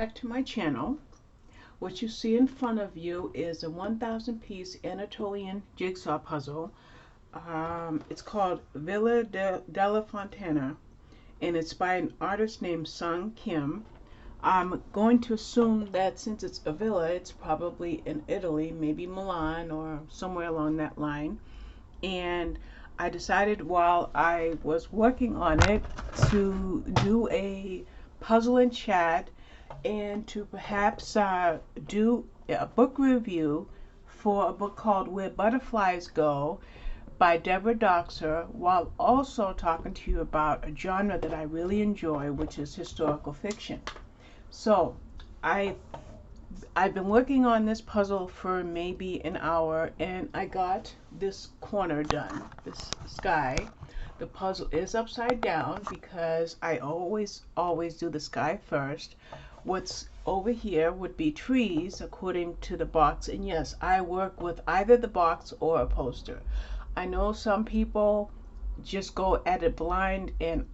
Back to my channel. What you see in front of you is a 1,000 piece Anatolian jigsaw puzzle. It's called Villa della Fontana, and it's by an artist named Sung Kim. I'm going to assume that since it's a villa, it's probably in Italy, maybe Milan or somewhere along that line. And I decided while I was working on it to do a puzzle and chat and to perhaps do a book review for a book called Where Butterflies Go by Deborah Doxer, while also talking to you about a genre that I really enjoy, which is historical fiction. So I've been working on this puzzle for maybe an hour, and I got this corner done, this sky. The puzzle is upside down because I always do the sky first. What's over here would be trees according to the box, and yes, I work with either the box or a poster. I know some people just go at it blind, and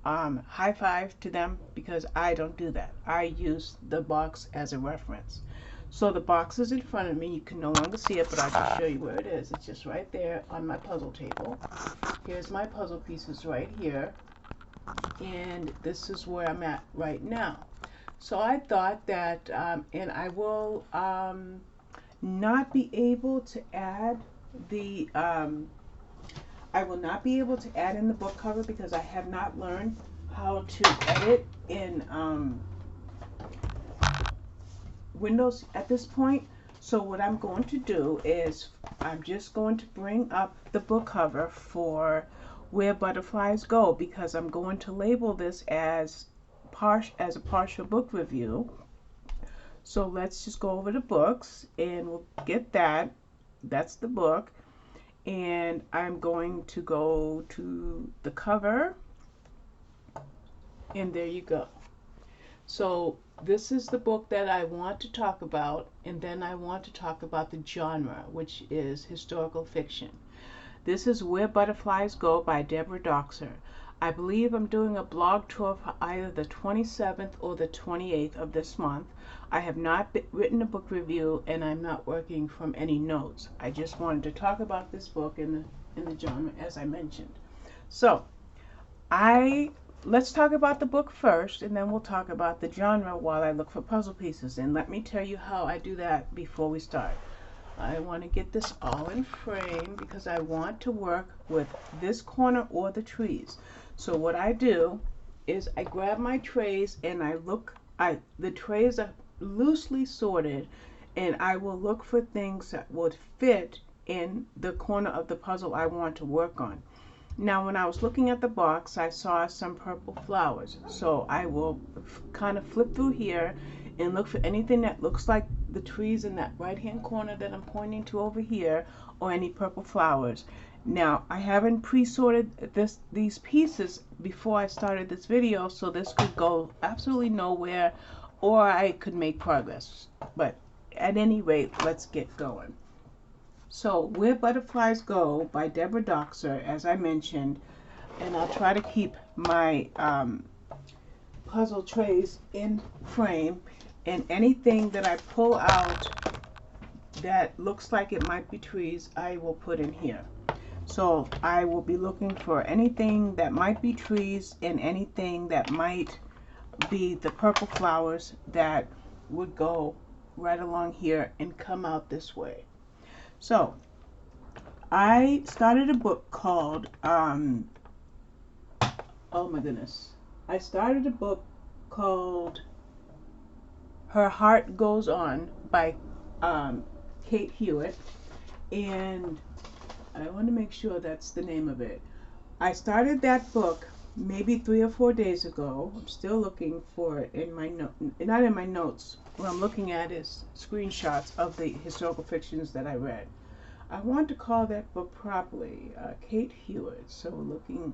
high five to them, because I don't do that. I use the box as a reference. So the box is in front of me. You can no longer see it, but I can show you where it is. It's just right there on my puzzle table. Here's my puzzle pieces right here, and this is where I'm at right now. So I thought that, and I will not be able to add the I will not be able to add in the book cover because I have not learned how to edit in Windows at this point. So what I'm going to do is I'm just going to bring up the book cover for Where Butterflies Go, because I'm going to label this as a partial book review. So let's just go over the books and we'll get that. That's the book. And I'm going to go to the cover, and there you go. So this is the book that I want to talk about, and then I want to talk about the genre, which is historical fiction. This is Where Butterflies Go by Deborah Doxer. I believe I'm doing a blog tour for either the 27th or the 28th of this month. I have not written a book review, and I'm not working from any notes. I just wanted to talk about this book in the genre, as I mentioned. So let's talk about the book first, and then we'll talk about the genre while I look for puzzle pieces. And let me tell you how I do that before we start. I want to get this all in frame because I want to work with this corner or the trees. So what I do is I grab my trays and the trays are loosely sorted, and I will look for things that would fit in the corner of the puzzle I want to work on. Now when I was looking at the box, I saw some purple flowers, so I will kind of flip through here and look for anything that looks like the trees in that right hand corner that I'm pointing to over here, or any purple flowers. Now I haven't pre-sorted these pieces before I started this video, so this could go absolutely nowhere, or I could make progress. But at any rate, let's get going. So Where Butterflies Go by Deborah Doxer, as I mentioned, and I'll try to keep my puzzle trays in frame, and anything that I pull out that looks like it might be trees, I will put in here. So I will be looking for anything that might be trees and anything that might be the purple flowers that would go right along here and come out this way. So I started a book called oh my goodness, I started a book called Her Heart Goes On by Kate Hewitt, and I want to make sure that's the name of it. I started that book maybe 3 or 4 days ago. I'm still looking for it in my not in my notes. What I'm looking at is screenshots of the historical fictions that I read. I want to call that book properly, Kate Hewitt. So looking,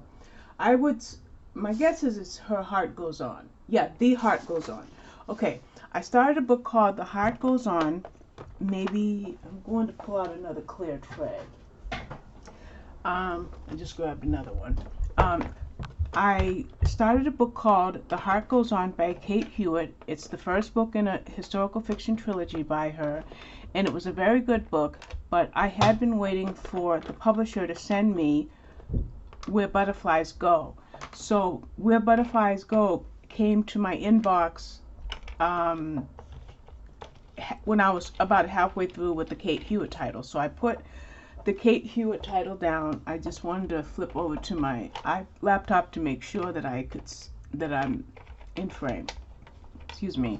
my guess is it's Her Heart Goes On. Yeah, The Heart Goes On. Okay, I started a book called The Heart Goes On. Maybe I'm going to pull out another clear thread. I just grabbed another one. I started a book called The Heart Goes On by Kate Hewitt. It's the first book in a historical fiction trilogy by her, and it was a very good book, but I had been waiting for the publisher to send me Where Butterflies Go. So Where Butterflies Go came to my inbox when I was about halfway through with the Kate Hewitt title. So I put the Kate Hewitt title down. I just wanted to flip over to my laptop to make sure that I'm in frame. Excuse me.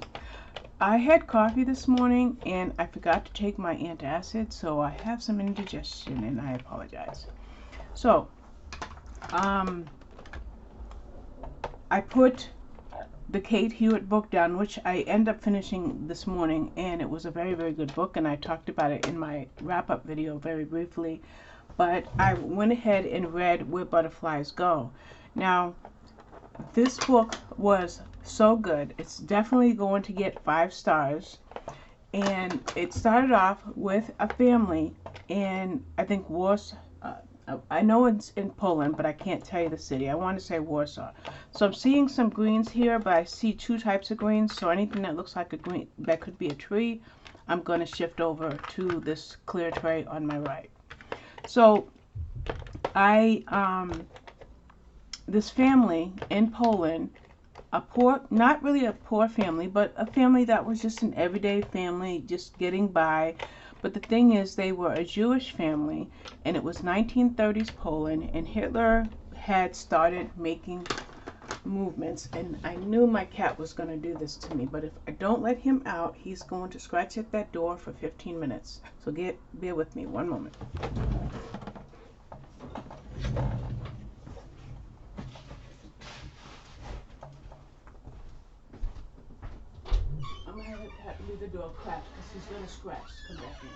I had coffee this morning and I forgot to take my antacid, so I have some indigestion and I apologize. So I put the Kate Hewitt book down, which I end up finishing this morning, and it was a very, very good book, and I talked about it in my wrap-up video very briefly. But I went ahead and read Where Butterflies Go. Now, this book was so good. It's definitely going to get 5 stars. And it started off with a family in, I think, Warsaw. I know it's in Poland, but I can't tell you the city. I want to say Warsaw. So I'm seeing some greens here, but I see 2 types of greens. So anything that looks like a green, that could be a tree, I'm going to shift over to this clear tray on my right. So this family in Poland, a poor, not really a poor family, but a family that was just an everyday family, just getting by. But the thing is, they were a Jewish family, and it was 1930s Poland, and Hitler had started making movements, and I knew my cat was going to do this to me, but if I don't let him out, he's going to scratch at that door for 15 minutes. So bear with me one moment. I'm going to have to leave the door cracked because he's going to scratch to come back in.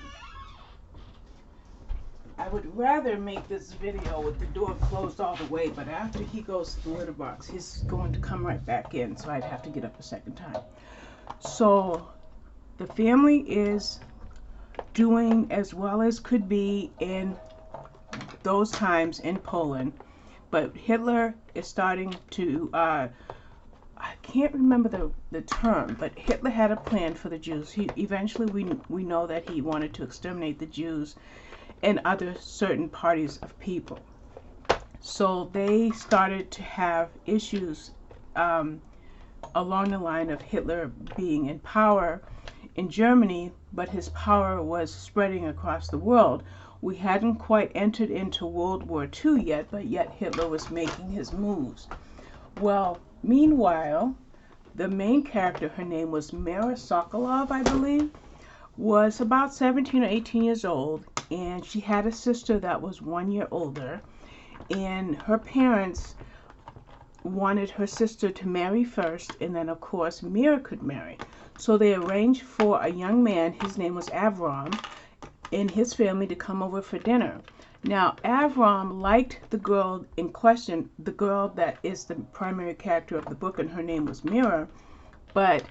I would rather make this video with the door closed all the way, but after he goes to the litter box, he's going to come right back in, so I'd have to get up a second time. So the family is doing as well as could be in those times in Poland, but Hitler is starting to, I can't remember the term, but Hitler had a plan for the Jews. Eventually we know that he wanted to exterminate the Jews and other certain parties of people. So they started to have issues along the line of Hitler being in power in Germany, but his power was spreading across the world. We hadn't quite entered into World War II yet, but yet Hitler was making his moves. Well, meanwhile, the main character, her name was Mira Sokolov, I believe, was about 17 or 18 years old, and she had a sister that was 1 year older, and her parents wanted her sister to marry first, and then of course Mira could marry. So they arranged for a young man, his name was Avram, and his family to come over for dinner. Now Avram liked the girl in question, the girl that is the primary character of the book, and her name was Mira, but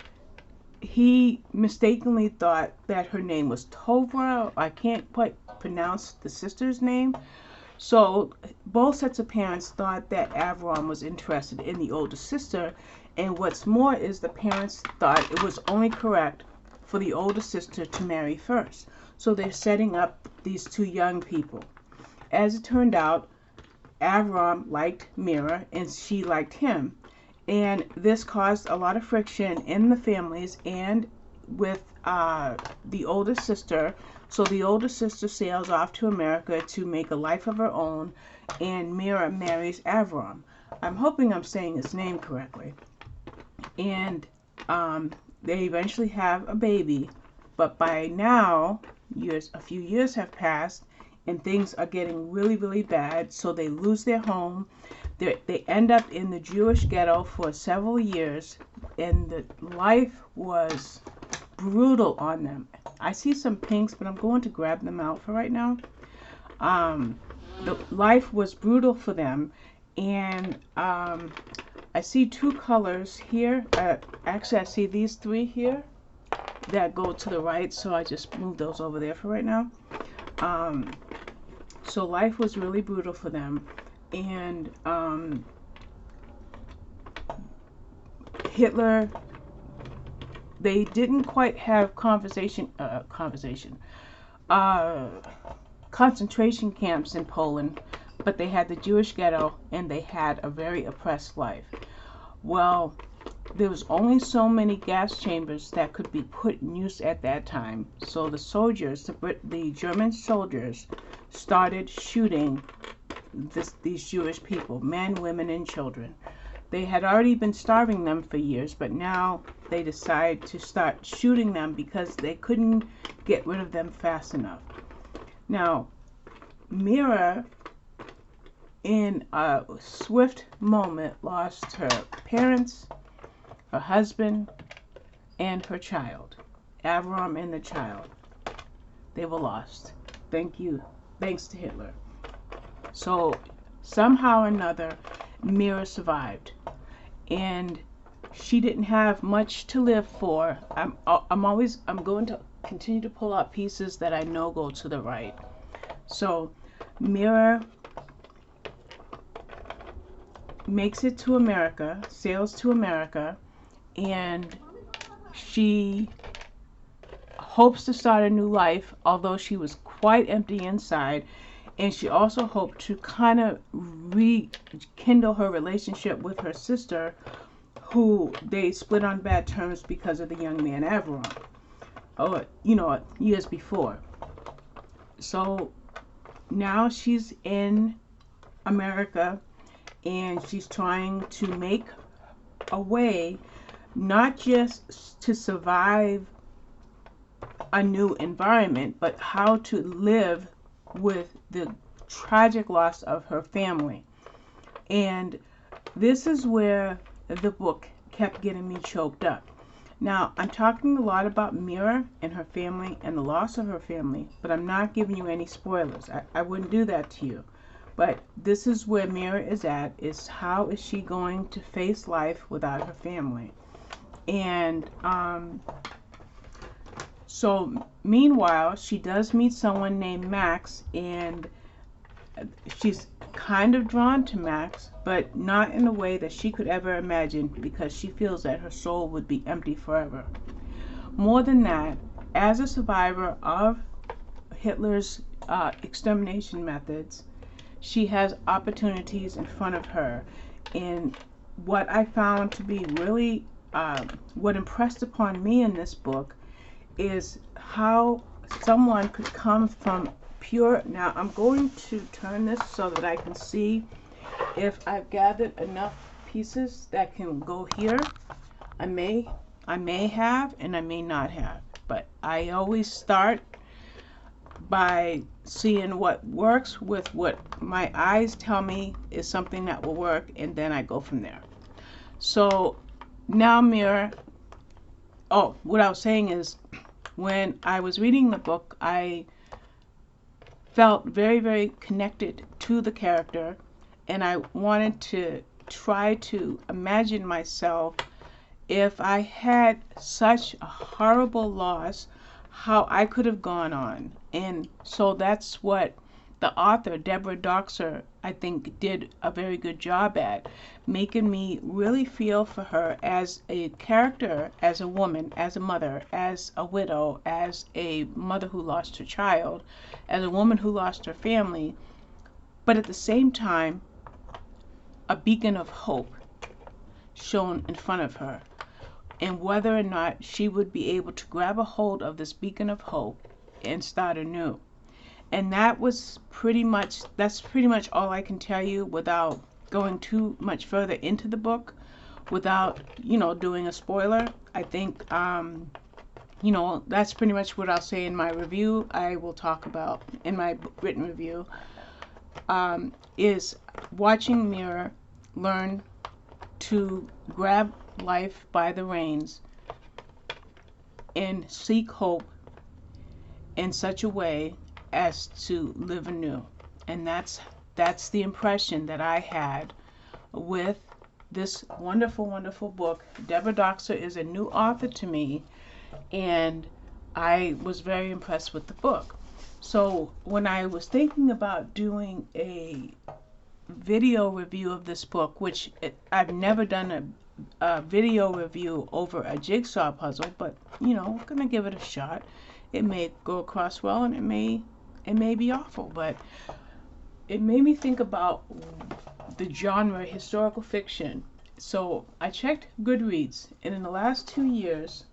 he mistakenly thought that her name was Tova. I can't quite pronounce the sister's name. So both sets of parents thought that Avram was interested in the older sister, and what's more is the parents thought it was only correct for the older sister to marry first. So they're setting up these 2 young people. As it turned out, Avram liked Mira and she liked him. And this caused a lot of friction in the families and with the older sister. So the older sister sails off to America to make a life of her own, and Mira marries Avram. I'm hoping I'm saying his name correctly. And they eventually have a baby, but by now, a few years have passed, and things are getting really, really bad. So they lose their home. They end up in the Jewish ghetto for several years, and the life was brutal on them. I see some pinks, but I'm going to grab them out for right now. The life was brutal for them, and I see 2 colors here. Actually, I see these 3 here that go to the right, so I just moved those over there for right now. So life was really brutal for them, and Hitler, they didn't quite have concentration camps in Poland, but they had the Jewish ghetto, and they had a very oppressed life. Well, there was only so many gas chambers that could be put in use at that time. So the soldiers, the German soldiers, started shooting these Jewish people, men, women, and children. They had already been starving them for years, but now they decide to start shooting them because they couldn't get rid of them fast enough. Now, Mira, in a swift moment, lost her parents, her husband, and her child. Avram and the child. They were lost. Thanks to Hitler. So somehow or another, Mira survived, and she didn't have much to live for. I'm going to continue to pull out pieces that I know go to the right. So Mira makes it to America, sails to America, and she hopes to start a new life, although she was quite empty inside. And she also hoped to kind of rekindle her relationship with her sister, who they split on bad terms because of the young man Avram, years before. So now she's in America, and she's trying to make a way, not just to survive a new environment, but how to live with the tragic loss of her family. And this is where the book kept getting me choked up. Now, I'm talking a lot about Mira and her family and the loss of her family, but I'm not giving you any spoilers. I wouldn't do that to you. But this is where Mira is at, is how is she going to face life without her family? And so meanwhile, she does meet someone named Max, and she's kind of drawn to Max, but not in a way that she could ever imagine, because she feels that her soul would be empty forever. More than that, as a survivor of Hitler's extermination methods, she has opportunities in front of her. And what I found to be really what impressed upon me in this book is how someone could come from pure. Now I'm going to turn this so that I can see if I've gathered enough pieces that can go here. I may have, and I may not have, but I always start by seeing what works with what my eyes tell me is something that will work, and then I go from there. So now Mira, what I was saying is, when I was reading the book, I felt very, very connected to the character, and I wanted to try to imagine myself, if I had such a horrible loss, how I could have gone on. And so that's what the author, Deborah Doxer, I think did a very good job at, making me really feel for her as a character, as a woman, as a mother, as a widow, as a mother who lost her child, as a woman who lost her family, but at the same time, a beacon of hope shown in front of her, and whether or not she would be able to grab a hold of this beacon of hope and start anew. And that's pretty much all I can tell you without going too much further into the book, without doing a spoiler. I think that's pretty much what I'll say in my review. I will talk about in my written review, is watching Mira learn to grab life by the reins and seek hope in such a way as to live anew. And that's the impression that I had with this wonderful, wonderful book. Deborah Doxer is a new author to me, and I was very impressed with the book. So when I was thinking about doing a video review of this book, which I've never done a video review over a jigsaw puzzle, but you know, I'm gonna give it a shot. It may go across well, and it may be awful, but it made me think about the genre historical fiction. So I checked Goodreads, and in the last 2 years,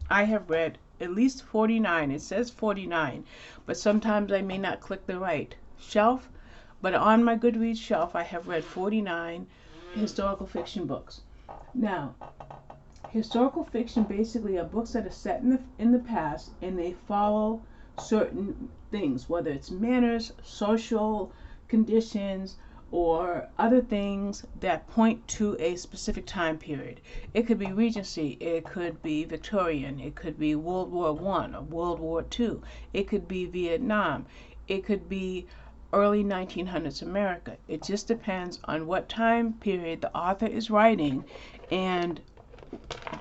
I have read at least 49. It says 49, but sometimes I may not click the right shelf. But on my Goodreads shelf, I have read 49 historical fiction books. Now, historical fiction basically are books that are set in the past, and they follow certain things, whether it's manners, social conditions, or other things that point to a specific time period. It could be Regency, it could be Victorian, it could be World War I or World War II, it could be Vietnam, it could be early 1900s America. It just depends on what time period the author is writing and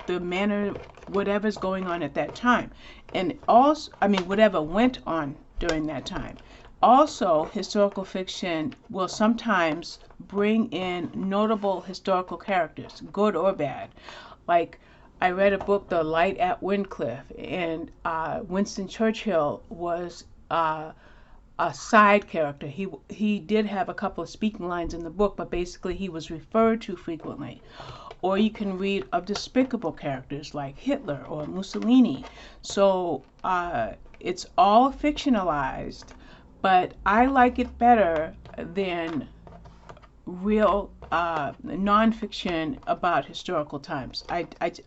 the manner, whatever's going on at that time. And also, whatever went on during that time. Also, historical fiction will sometimes bring in notable historical characters, good or bad. Like, I read a book, The Light at Wycliffe, and Winston Churchill was a side character. He did have a couple of speaking lines in the book, but basically he was referred to frequently. Or you can read of despicable characters like Hitler or Mussolini. So it's all fictionalized, but I like it better than real nonfiction about historical times.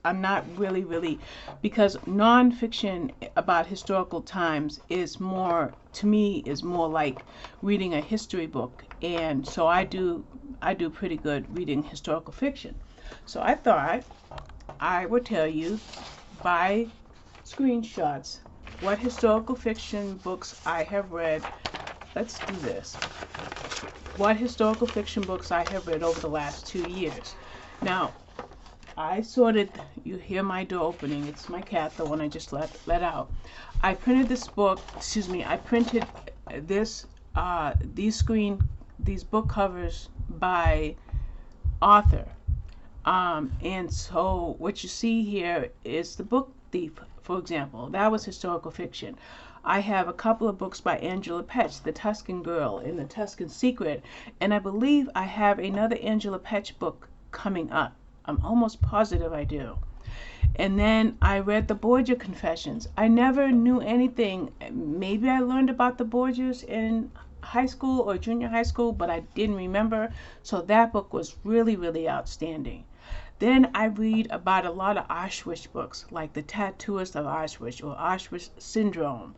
I'm not really, because nonfiction about historical times is more, to me, is more like reading a history book, and so I do pretty good reading historical fiction. So I thought I would tell you by screenshots what historical fiction books I have read. Let's do this. What historical fiction books I have read over the last 2 years. Now, I sorted, you hear my door opening, it's my cat, the one I just let out. I printed this book, I printed this, these book covers by author. And so what you see here is The Book Thief, for example. That was historical fiction. I have a couple of books by Angela Petch, The Tuscan Girl and The Tuscan Secret, and I believe I have another Angela Petch book coming up. I'm almost positive I do. And then I read the Borgia Confessions. I never knew anything. Maybe I learned about the Borgias in high school or junior high school, but I didn't remember. So that book was really outstanding. Then I read about a lot of Auschwitz books, like The Tattooist of Auschwitz or Auschwitz Syndrome.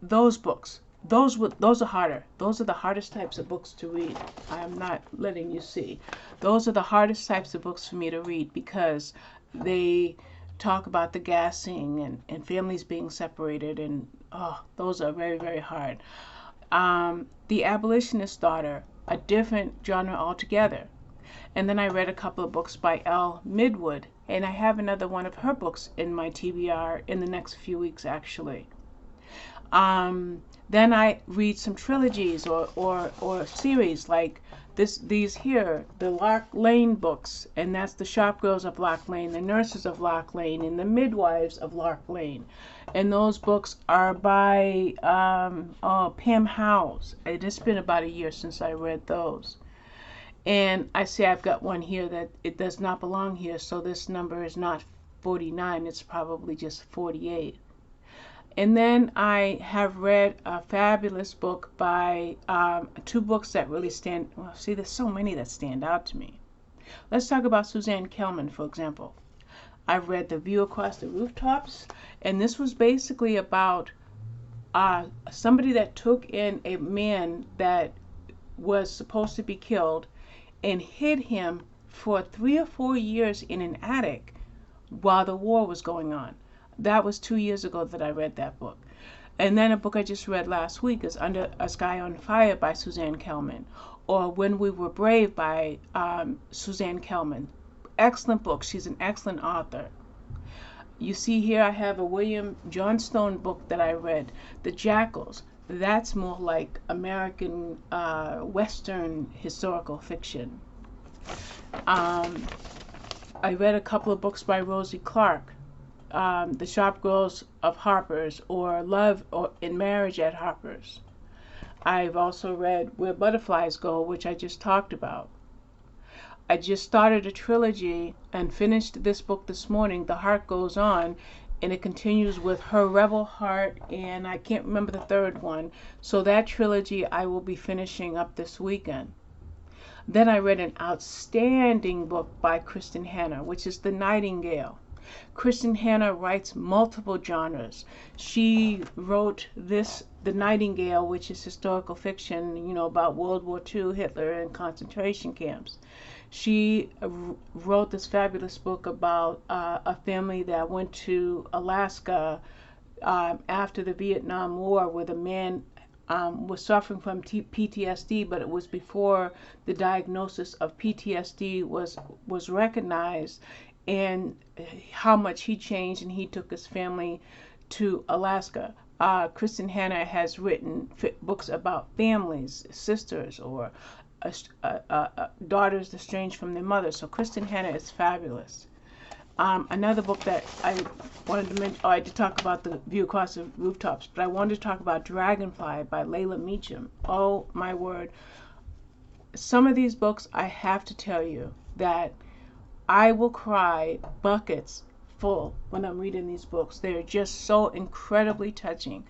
Those books, those are harder. Those are the hardest types of books to read. I'm not letting you see. Those are the hardest types of books for me to read because they talk about the gassing and families being separated, and those are very hard. The Abolitionist's Daughter, a different genre altogether. And then I read a couple of books by Elle Midwood, and I have another one of her books in my TBR in the next few weeks, actually. Then I read some trilogies or series like these here, the Lark Lane books, and that's The Shop Girls of Lark Lane, The Nurses of Lark Lane, and The Midwives of Lark Lane. And those books are by Pam Howes. It's been about a year since I read those. And I see I've got one here that it does not belong here, so this number is not 49, it's probably just 48. And then I have read a fabulous book by two books that really stand, well, see, there's so many that stand out to me. Let's talk about Suzanne Kelman, for example. I've read The View Across the Rooftops, and this was basically about somebody that took in a man that was supposed to be killed and hid him for 3 or 4 years in an attic while the war was going on. That was 2 years ago that I read that book. And then a book I just read last week is Under a Sky on Fire by Suzanne Kelman, or When We Were Brave by Suzanne Kelman. Excellent book. She's an excellent author. You see here I have a William Johnstone book that I read, The Jackals. That's more like American Western historical fiction. I read a couple of books by Rosie Clark, The Sharp Girls of Harper's, or Love or in Marriage at Harper's. I've also read Where Butterflies Go, which I just talked about. I just started a trilogy and finished this book this morning, The Heart Goes On, and it continues with Her Rebel Heart, and I can't remember the third one. So that trilogy I will be finishing up this weekend. Then I read an outstanding book by Kristin Hannah, which is The Nightingale. Kristin Hannah writes multiple genres. She wrote The Nightingale, which is historical fiction, about World War II, Hitler, and concentration camps. She wrote this fabulous book about a family that went to Alaska after the Vietnam War, where the man was suffering from PTSD, but it was before the diagnosis of PTSD was recognized, and how much he changed, and he took his family to Alaska. Kristin Hannah has written books about families, sisters, or daughters estranged from their mother. So Kristin Hannah is fabulous. Another book that I wanted to mention, I did talk about The View Across the Rooftops, but I wanted to talk about Dragonfly by Layla Meacham. Oh my word. Some of these books, I have to tell you that I will cry buckets full when I'm reading these books. They're just so incredibly touching,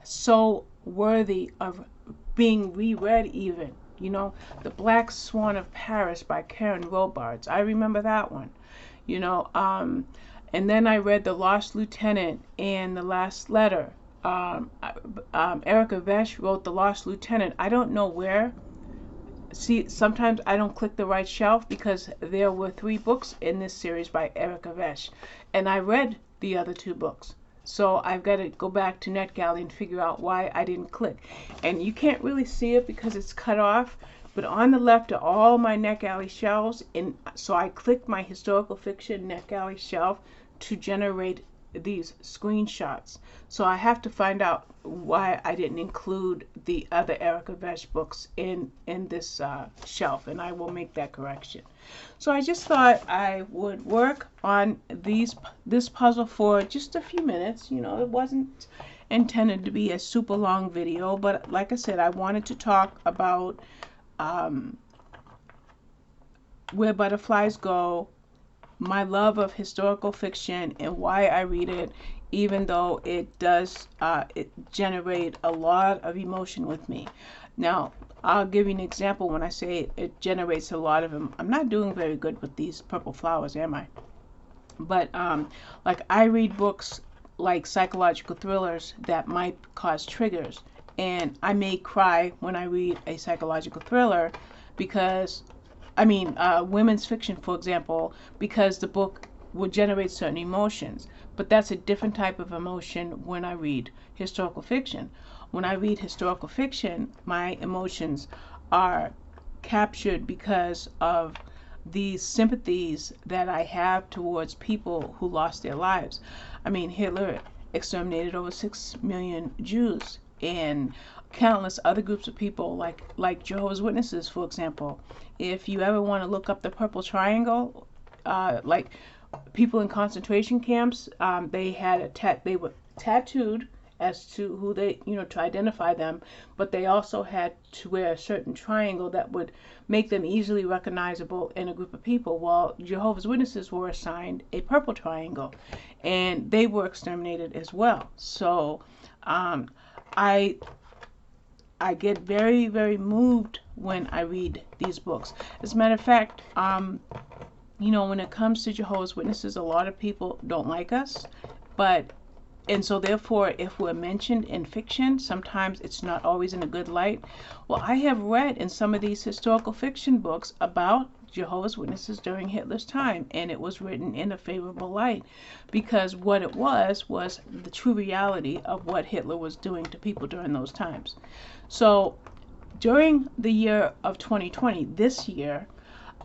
so worthy of being reread even. The Black Swan of Paris by Karen Robards. I remember that one. And then I read The Lost Lieutenant and The Last Letter. Erica Vesh wrote The Lost Lieutenant. I don't know where. See, sometimes I don't click the right shelf because there were 3 books in this series by Erica Vesh, and I read the other 2 books. So I've got to go back to NetGalley and figure out why I didn't click. And you can't really see it because it's cut off, but on the left are all my NetGalley shelves, and so I clicked my historical fiction NetGalley shelf to generate these screenshots. So I have to find out why I didn't include the other Erica Vesh books in this shelf, and I will make that correction. So I just thought I would work on this puzzle for just a few minutes. It wasn't intended to be a super long video, but like I said, I wanted to talk about Where Butterflies Go, my love of historical fiction, and why I read it, even though it does generate a lot of emotion with me. Now, I'll give you an example when I say it generates a lot of them. I'm not doing very good with these purple flowers, am I? But like I read books like psychological thrillers that might cause triggers, and I may cry when I read a psychological thriller because women's fiction, for example, because the book will generate certain emotions. But that's a different type of emotion when I read historical fiction. When I read historical fiction, my emotions are captured because of these sympathies that I have towards people who lost their lives. Hitler exterminated over 6 million Jews, and countless other groups of people, like Jehovah's Witnesses, for example. If you ever want to look up the Purple Triangle, like people in concentration camps, they were tattooed as to who they, to identify them, but they also had to wear a certain triangle that would make them easily recognizable in a group of people. Well, Jehovah's Witnesses were assigned a purple triangle, and they were exterminated as well. So I get very, very moved when I read these books. As a matter of fact, when it comes to Jehovah's Witnesses, a lot of people don't like us, and so therefore, if we're mentioned in fiction, sometimes it's not always in a good light. Well, I have read in some of these historical fiction books about Jehovah's Witnesses during Hitler's time, and it was written in a favorable light, because what it was the true reality of what Hitler was doing to people during those times. So during the year of 2020, this year,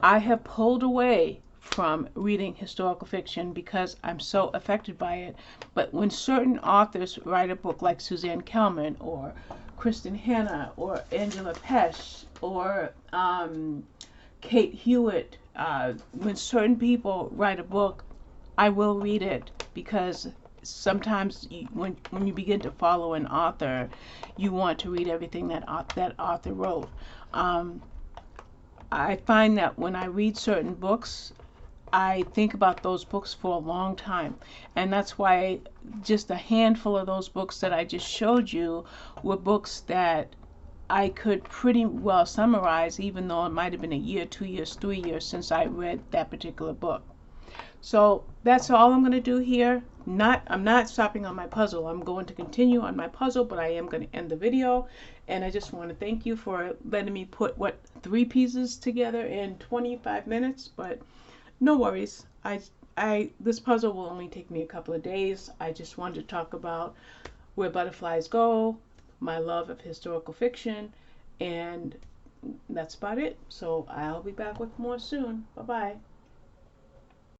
I have pulled away from reading historical fiction because I'm so affected by it. But when certain authors write a book like Suzanne Kelman or Kristin Hannah or Angela Pesch or Kate Hewitt, when certain people write a book, I will read it, because sometimes when you begin to follow an author, you want to read everything that author wrote. I find that when I read certain books, I think about those books for a long time, and that's why just a handful of those books that I just showed you were books that I could pretty well summarize, even though it might have been a year, 2 years, 3 years since I read that particular book. So that's all I'm going to do here. I'm not stopping on my puzzle. I'm going to continue on my puzzle, but I am going to end the video. And I just want to thank you for letting me put 3 pieces together in 25 minutes. But no worries. This puzzle will only take me a couple of days. I just wanted to talk about where butterflies go, my love of historical fiction, and that's about it. So I'll be back with more soon. Bye-bye.